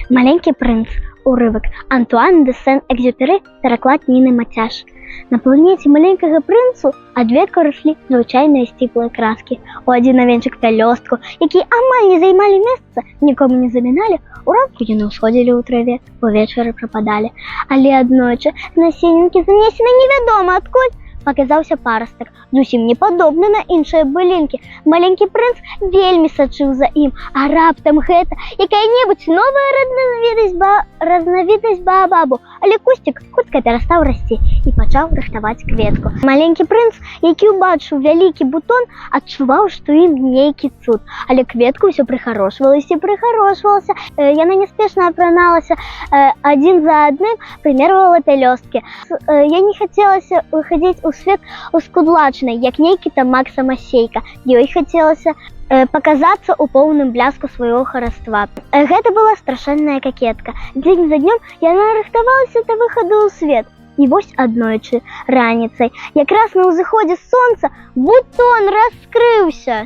Маленький принц. Уривок. Антуан де Сен-Екзюпері, переклад Ніни Матяш. На планеті маленького принцу ад ветку росли звичайні стіплі краски. У один овенчик пялёстку, які амаль не займали месца, нікому не замінали, уранку яны ўсходзілі ў траве, увечары прападалі. Але аднойчы на сененькі, занесены невядома адкуль, показаўся парастак, зусім не падобны на іншыя былінкі. Маленькі прынц вельмі сачыў за ім, а раптам гэта якая-небудзь новая разнавіднасць баабабу, але кусцік хутка перастаў расці і пачаў рыхтаваць кветку. Маленькі прынц, які ўбачыў вялікі бутон, адчуваў, што ім нейкі цуд, але кветка ўсё прыхарошвалася і прыхарошвалася. Яна няспешна апраналася адзін за адным, прымервала пялёсткі. Я не хацелася выхадзіць у свет ускудлачанай, як нейкі там Макса-Масейка. Ёй хацелася паказацца ў поўным бляску свайго хараства. Гэта была страшэнная какетка. Дзень за днём яна рыхтавалася да выхаду ў свет. І вось аднойчы раніцай, якраз на ўзыходзе сонца, бутон раскрыўся.